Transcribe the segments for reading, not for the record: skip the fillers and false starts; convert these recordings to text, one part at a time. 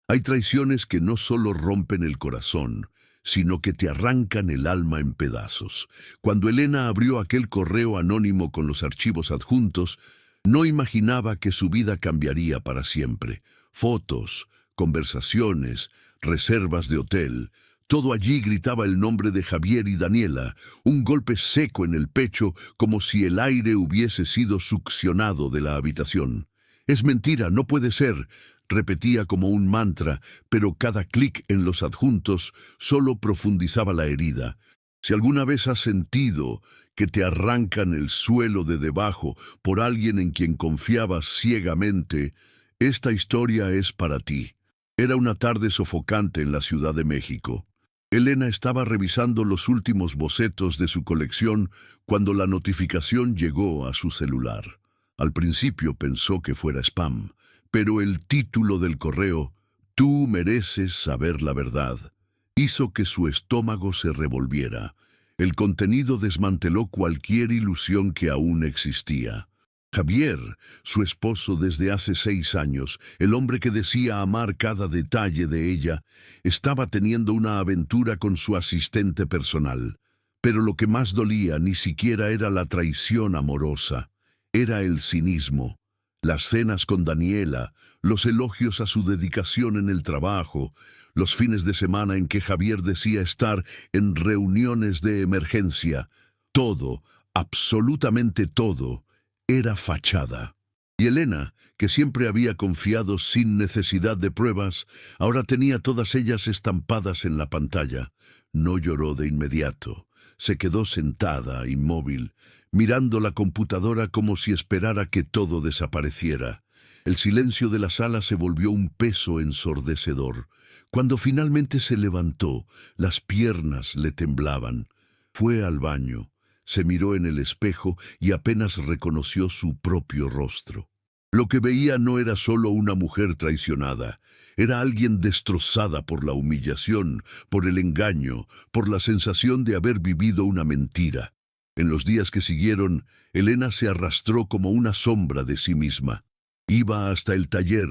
Hay traiciones que no solo rompen el corazón, sino que te arrancan el alma en pedazos. Cuando Elena abrió aquel correo anónimo con los archivos adjuntos, no imaginaba que su vida cambiaría para siempre. Fotos, conversaciones, reservas de hotel, todo allí gritaba el nombre de Javier y Daniela, un golpe seco en el pecho como si el aire hubiese sido succionado de la habitación. «Es mentira, no puede ser», repetía como un mantra, pero cada clic en los adjuntos solo profundizaba la herida. Si alguna vez has sentido que te arrancan el suelo de debajo por alguien en quien confiabas ciegamente, esta historia es para ti. Era una tarde sofocante en la Ciudad de México. Elena estaba revisando los últimos bocetos de su colección cuando la notificación llegó a su celular. Al principio pensó que fuera spam, pero el título del correo, «Tú mereces saber la verdad», hizo que su estómago se revolviera. El contenido desmanteló cualquier ilusión que aún existía. Javier, su esposo desde hace 6 años, el hombre que decía amar cada detalle de ella, estaba teniendo una aventura con su asistente personal. Pero lo que más dolía ni siquiera era la traición amorosa, era el cinismo. Las cenas con Daniela, los elogios a su dedicación en el trabajo, los fines de semana en que Javier decía estar en reuniones de emergencia, todo, absolutamente todo, era fachada. Y Elena, que siempre había confiado sin necesidad de pruebas, ahora tenía todas ellas estampadas en la pantalla. No lloró de inmediato. Se quedó sentada, inmóvil, mirando la computadora como si esperara que todo desapareciera. El silencio de la sala se volvió un peso ensordecedor. Cuando finalmente se levantó, las piernas le temblaban. Fue al baño. Se miró en el espejo y apenas reconoció su propio rostro. Lo que veía no era solo una mujer traicionada, era alguien destrozada por la humillación, por el engaño, por la sensación de haber vivido una mentira. En los días que siguieron, Elena se arrastró como una sombra de sí misma. Iba hasta el taller,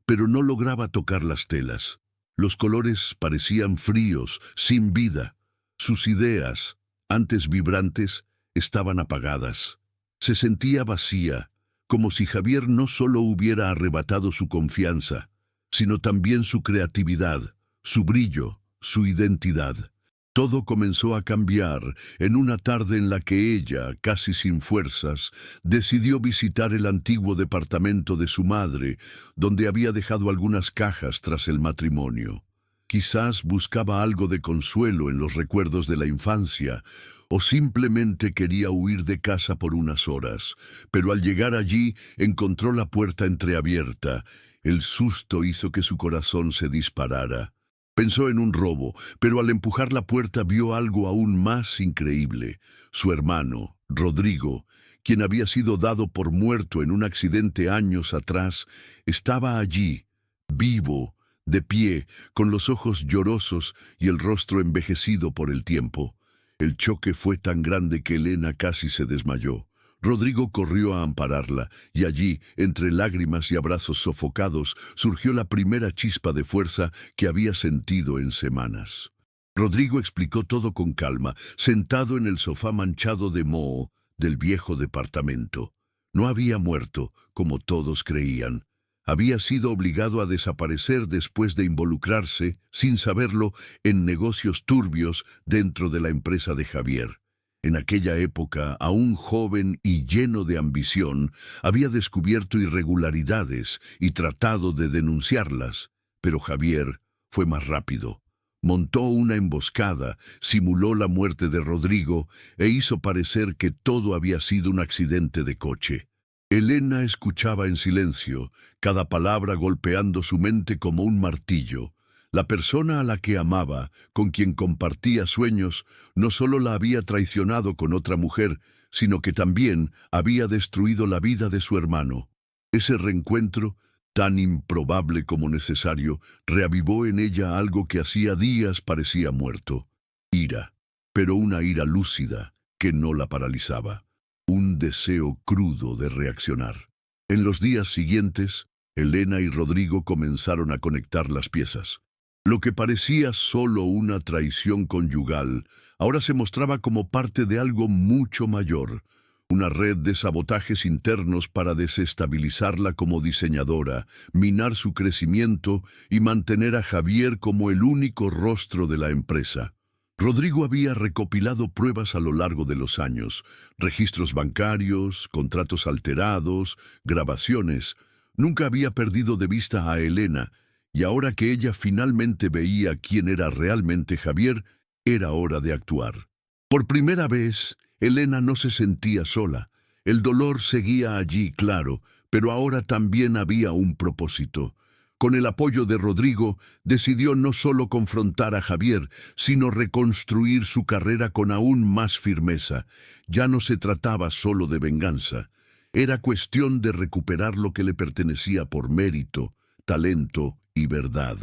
pero no lograba tocar las telas. Los colores parecían fríos, sin vida. Sus ideas, antes vibrantes, estaban apagadas. Se sentía vacía, como si Javier no solo hubiera arrebatado su confianza, sino también su creatividad, su brillo, su identidad. Todo comenzó a cambiar en una tarde en la que ella, casi sin fuerzas, decidió visitar el antiguo departamento de su madre, donde había dejado algunas cajas tras el matrimonio. Quizás buscaba algo de consuelo en los recuerdos de la infancia, o simplemente quería huir de casa por unas horas, pero al llegar allí encontró la puerta entreabierta. El susto hizo que su corazón se disparara. Pensó en un robo, pero al empujar la puerta vio algo aún más increíble. Su hermano, Rodrigo, quien había sido dado por muerto en un accidente años atrás, estaba allí, vivo, de pie, con los ojos llorosos y el rostro envejecido por el tiempo. El choque fue tan grande que Elena casi se desmayó. Rodrigo corrió a ampararla, y allí, entre lágrimas y abrazos sofocados, surgió la primera chispa de fuerza que había sentido en semanas. Rodrigo explicó todo con calma, sentado en el sofá manchado de moho del viejo departamento. No había muerto, como todos creían. Había sido obligado a desaparecer después de involucrarse, sin saberlo, en negocios turbios dentro de la empresa de Javier. En aquella época, aún joven y lleno de ambición, había descubierto irregularidades y tratado de denunciarlas, pero Javier fue más rápido. Montó una emboscada, simuló la muerte de Rodrigo e hizo parecer que todo había sido un accidente de coche. Elena escuchaba en silencio, cada palabra golpeando su mente como un martillo. La persona a la que amaba, con quien compartía sueños, no solo la había traicionado con otra mujer, sino que también había destruido la vida de su hermano. Ese reencuentro, tan improbable como necesario, reavivó en ella algo que hacía días parecía muerto. Ira, pero una ira lúcida que no la paralizaba. Un deseo crudo de reaccionar. En los días siguientes, Elena y Rodrigo comenzaron a conectar las piezas. Lo que parecía solo una traición conyugal, ahora se mostraba como parte de algo mucho mayor, una red de sabotajes internos para desestabilizarla como diseñadora, minar su crecimiento y mantener a Javier como el único rostro de la empresa. Rodrigo había recopilado pruebas a lo largo de los años, registros bancarios, contratos alterados, grabaciones. Nunca había perdido de vista a Elena, y ahora que ella finalmente veía quién era realmente Javier, era hora de actuar. Por primera vez, Elena no se sentía sola. El dolor seguía allí, claro, pero ahora también había un propósito. Con el apoyo de Rodrigo, decidió no solo confrontar a Javier, sino reconstruir su carrera con aún más firmeza. Ya no se trataba solo de venganza. Era cuestión de recuperar lo que le pertenecía por mérito, talento y verdad.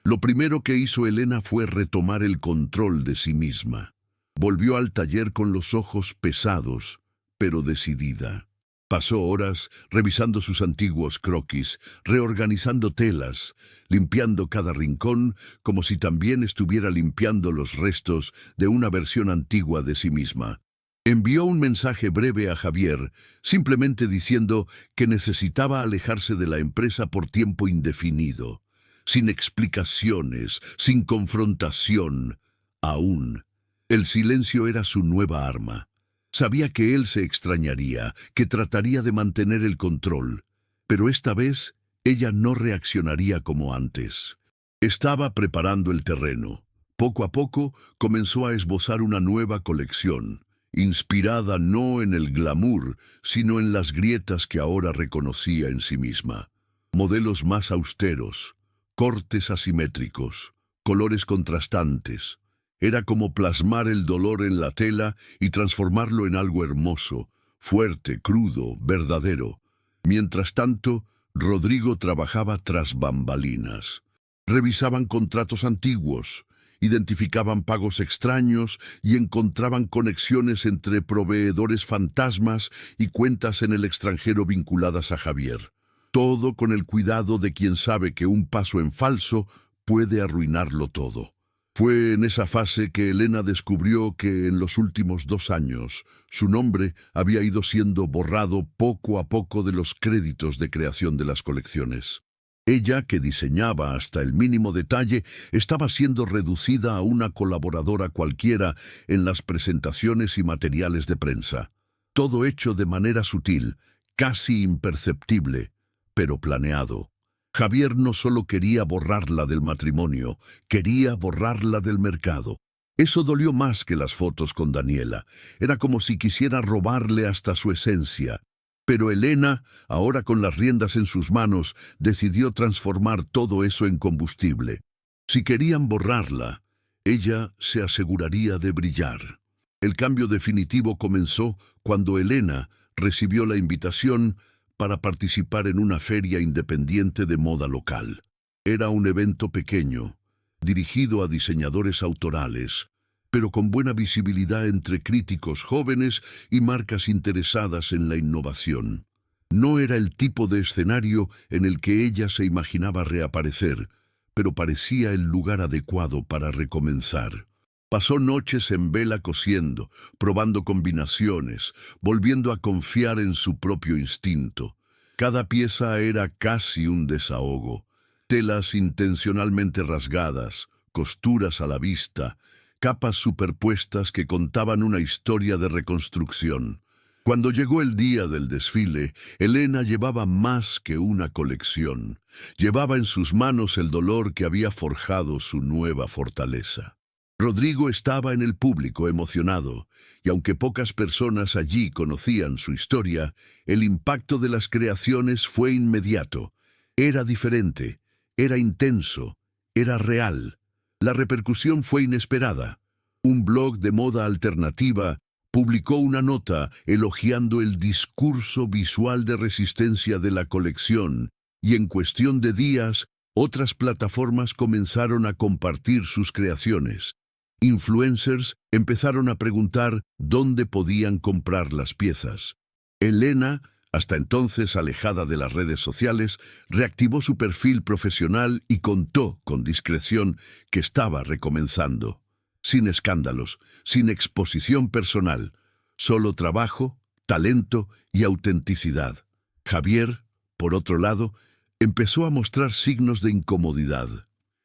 Lo primero que hizo Elena fue retomar el control de sí misma. Volvió al taller con los ojos pesados, pero decidida. Pasó horas revisando sus antiguos croquis, reorganizando telas, limpiando cada rincón, como si también estuviera limpiando los restos de una versión antigua de sí misma. Envió un mensaje breve a Javier, simplemente diciendo que necesitaba alejarse de la empresa por tiempo indefinido, sin explicaciones, sin confrontación, aún. El silencio era su nueva arma. Sabía que él se extrañaría, que trataría de mantener el control, pero esta vez ella no reaccionaría como antes. Estaba preparando el terreno. Poco a poco comenzó a esbozar una nueva colección, inspirada no en el glamour, sino en las grietas que ahora reconocía en sí misma. Modelos más austeros, cortes asimétricos, colores contrastantes. Era como plasmar el dolor en la tela y transformarlo en algo hermoso, fuerte, crudo, verdadero. Mientras tanto, Rodrigo trabajaba tras bambalinas. Revisaban contratos antiguos, identificaban pagos extraños y encontraban conexiones entre proveedores fantasmas y cuentas en el extranjero vinculadas a Javier. Todo con el cuidado de quien sabe que un paso en falso puede arruinarlo todo. Fue en esa fase que Elena descubrió que en los últimos 2 años su nombre había ido siendo borrado poco a poco de los créditos de creación de las colecciones. Ella, que diseñaba hasta el mínimo detalle, estaba siendo reducida a una colaboradora cualquiera en las presentaciones y materiales de prensa. Todo hecho de manera sutil, casi imperceptible, pero planeado. Javier no solo quería borrarla del matrimonio, quería borrarla del mercado. Eso dolió más que las fotos con Daniela. Era como si quisiera robarle hasta su esencia. Pero Elena, ahora con las riendas en sus manos, decidió transformar todo eso en combustible. Si querían borrarla, ella se aseguraría de brillar. El cambio definitivo comenzó cuando Elena recibió la invitación para participar en una feria independiente de moda local. Era un evento pequeño, dirigido a diseñadores autorales, pero con buena visibilidad entre críticos jóvenes y marcas interesadas en la innovación. No era el tipo de escenario en el que ella se imaginaba reaparecer, pero parecía el lugar adecuado para recomenzar. Pasó noches en vela cosiendo, probando combinaciones, volviendo a confiar en su propio instinto. Cada pieza era casi un desahogo. Telas intencionalmente rasgadas, costuras a la vista, capas superpuestas que contaban una historia de reconstrucción. Cuando llegó el día del desfile, Elena llevaba más que una colección. Llevaba en sus manos el dolor que había forjado su nueva fortaleza. Rodrigo estaba en el público emocionado, y aunque pocas personas allí conocían su historia, el impacto de las creaciones fue inmediato. Era diferente, era intenso, era real. La repercusión fue inesperada. Un blog de moda alternativa publicó una nota elogiando el discurso visual de resistencia de la colección, y en cuestión de días, otras plataformas comenzaron a compartir sus creaciones. Influencers empezaron a preguntar dónde podían comprar las piezas. Elena, hasta entonces alejada de las redes sociales, reactivó su perfil profesional y contó con discreción que estaba recomenzando. Sin escándalos, sin exposición personal, solo trabajo, talento y autenticidad. Javier, por otro lado, empezó a mostrar signos de incomodidad.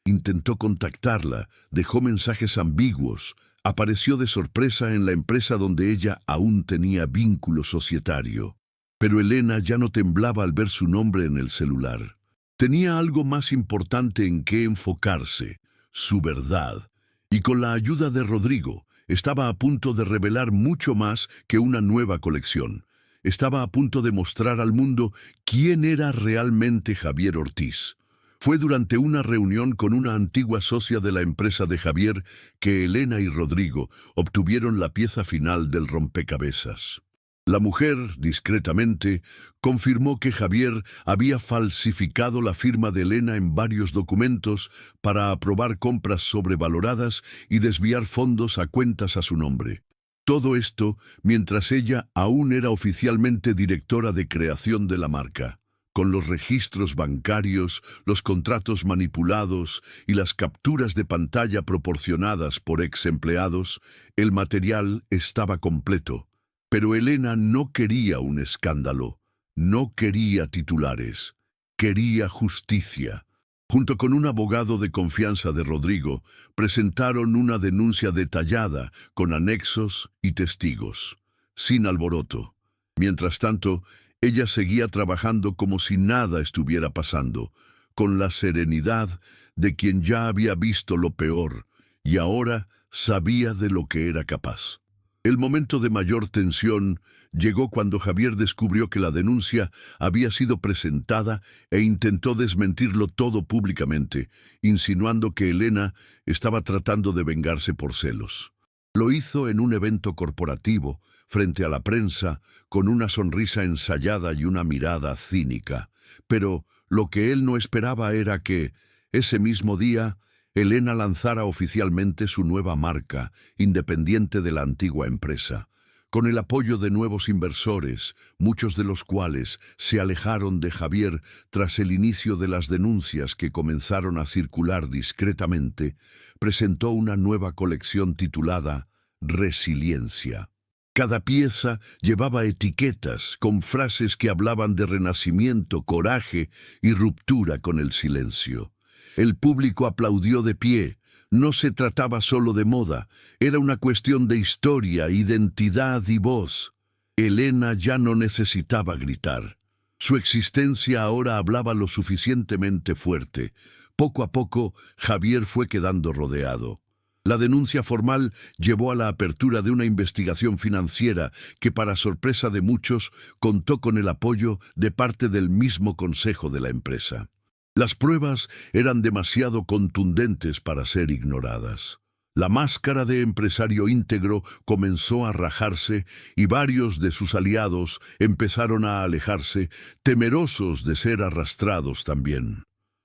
Intentó contactarla, dejó mensajes ambiguos, apareció de sorpresa en la empresa donde ella aún tenía vínculo societario. Pero Elena ya no temblaba al ver su nombre en el celular. Tenía algo más importante en qué enfocarse, su verdad. Y con la ayuda de Rodrigo, estaba a punto de revelar mucho más que una nueva colección. Estaba a punto de mostrar al mundo quién era realmente Javier Ortiz. Fue durante una reunión con una antigua socia de la empresa de Javier que Elena y Rodrigo obtuvieron la pieza final del rompecabezas. La mujer, discretamente, confirmó que Javier había falsificado la firma de Elena en varios documentos para aprobar compras sobrevaloradas y desviar fondos a cuentas a su nombre. Todo esto mientras ella aún era oficialmente directora de creación de la marca. Con los registros bancarios, los contratos manipulados y las capturas de pantalla proporcionadas por ex empleados, el material estaba completo. Pero Elena no quería un escándalo, no quería titulares, quería justicia. Junto con un abogado de confianza de Rodrigo, presentaron una denuncia detallada con anexos y testigos, sin alboroto. Mientras tanto, ella seguía trabajando como si nada estuviera pasando, con la serenidad de quien ya había visto lo peor y ahora sabía de lo que era capaz. El momento de mayor tensión llegó cuando Javier descubrió que la denuncia había sido presentada e intentó desmentirlo todo públicamente, insinuando que Elena estaba tratando de vengarse por celos. Lo hizo en un evento corporativo, frente a la prensa, con una sonrisa ensayada y una mirada cínica. Pero lo que él no esperaba era que, ese mismo día, Elena lanzara oficialmente su nueva marca, independiente de la antigua empresa, con el apoyo de nuevos inversores, muchos de los cuales se alejaron de Javier tras el inicio de las denuncias que comenzaron a circular discretamente. Presentó una nueva colección titulada Resiliencia. Cada pieza llevaba etiquetas con frases que hablaban de renacimiento, coraje y ruptura con el silencio. El público aplaudió de pie. No se trataba solo de moda, era una cuestión de historia, identidad y voz. Elena ya no necesitaba gritar. Su existencia ahora hablaba lo suficientemente fuerte. Poco a poco, Javier fue quedando rodeado. La denuncia formal llevó a la apertura de una investigación financiera que, para sorpresa de muchos, contó con el apoyo de parte del mismo consejo de la empresa. Las pruebas eran demasiado contundentes para ser ignoradas. La máscara de empresario íntegro comenzó a rajarse y varios de sus aliados empezaron a alejarse, temerosos de ser arrastrados también.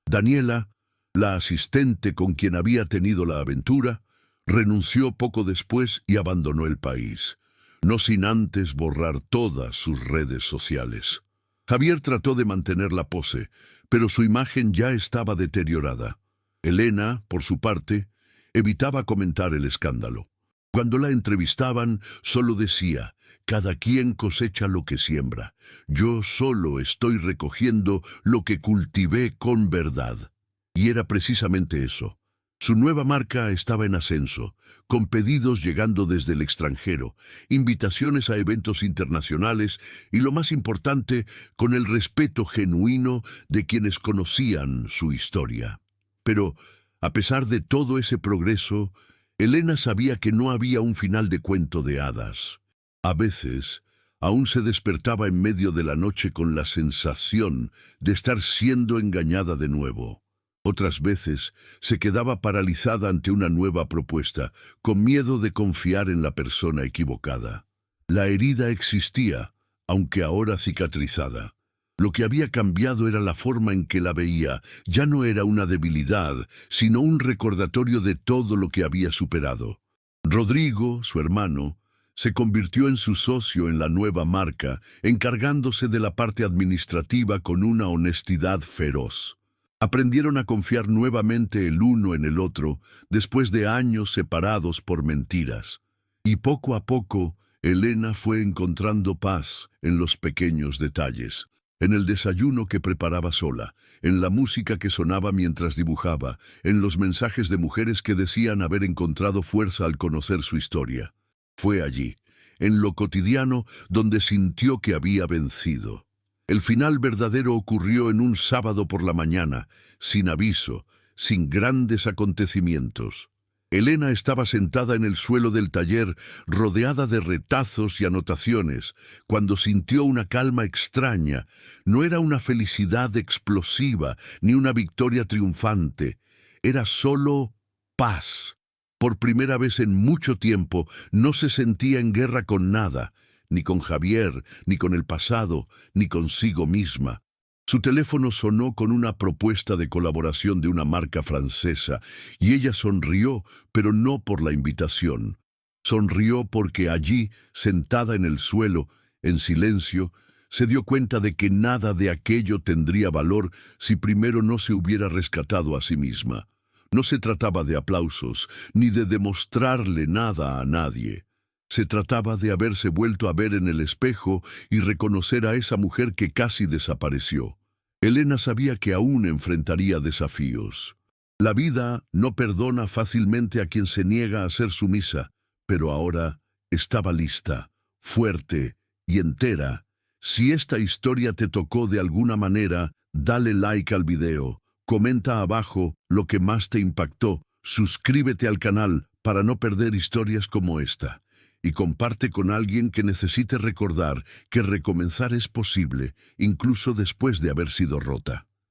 Daniela, la asistente con quien había tenido la aventura, renunció poco después y abandonó el país, no sin antes borrar todas sus redes sociales. Javier trató de mantener la pose, pero su imagen ya estaba deteriorada. Elena, por su parte, evitaba comentar el escándalo. Cuando la entrevistaban, solo decía: «Cada quien cosecha lo que siembra. Yo solo estoy recogiendo lo que cultivé con verdad». Y era precisamente eso. Su nueva marca estaba en ascenso, con pedidos llegando desde el extranjero, invitaciones a eventos internacionales y, lo más importante, con el respeto genuino de quienes conocían su historia. Pero, a pesar de todo ese progreso, Elena sabía que no había un final de cuento de hadas. A veces, aún se despertaba en medio de la noche con la sensación de estar siendo engañada de nuevo. Otras veces se quedaba paralizada ante una nueva propuesta, con miedo de confiar en la persona equivocada. La herida existía, aunque ahora cicatrizada. Lo que había cambiado era la forma en que la veía. Ya no era una debilidad, sino un recordatorio de todo lo que había superado. Rodrigo, su hermano, Se convirtió en su socio en la nueva marca, encargándose de la parte administrativa con una honestidad feroz. Aprendieron a confiar nuevamente el uno en el otro, después de años separados por mentiras. Y poco a poco, Elena fue encontrando paz en los pequeños detalles, en el desayuno que preparaba sola, en la música que sonaba mientras dibujaba, en los mensajes de mujeres que decían haber encontrado fuerza al conocer su historia. Fue allí, en lo cotidiano, donde sintió que había vencido. El final verdadero ocurrió en un sábado por la mañana, sin aviso, sin grandes acontecimientos. Elena estaba sentada en el suelo del taller, rodeada de retazos y anotaciones, cuando sintió una calma extraña. No era una felicidad explosiva, ni una victoria triunfante. Era solo paz. Por primera vez en mucho tiempo no se sentía en guerra con nada, ni con Javier, ni con el pasado, ni consigo misma. Su teléfono sonó con una propuesta de colaboración de una marca francesa, y ella sonrió, pero no por la invitación. Sonrió porque allí, sentada en el suelo, en silencio, se dio cuenta de que nada de aquello tendría valor si primero no se hubiera rescatado a sí misma. No se trataba de aplausos, ni de demostrarle nada a nadie. Se trataba de haberse vuelto a ver en el espejo y reconocer a esa mujer que casi desapareció. Elena sabía que aún enfrentaría desafíos. La vida no perdona fácilmente a quien se niega a ser sumisa, pero ahora estaba lista, fuerte y entera. Si esta historia te tocó de alguna manera, dale like al video. Comenta abajo lo que más te impactó, suscríbete al canal para no perder historias como esta, y comparte con alguien que necesite recordar que recomenzar es posible, incluso después de haber sido rota.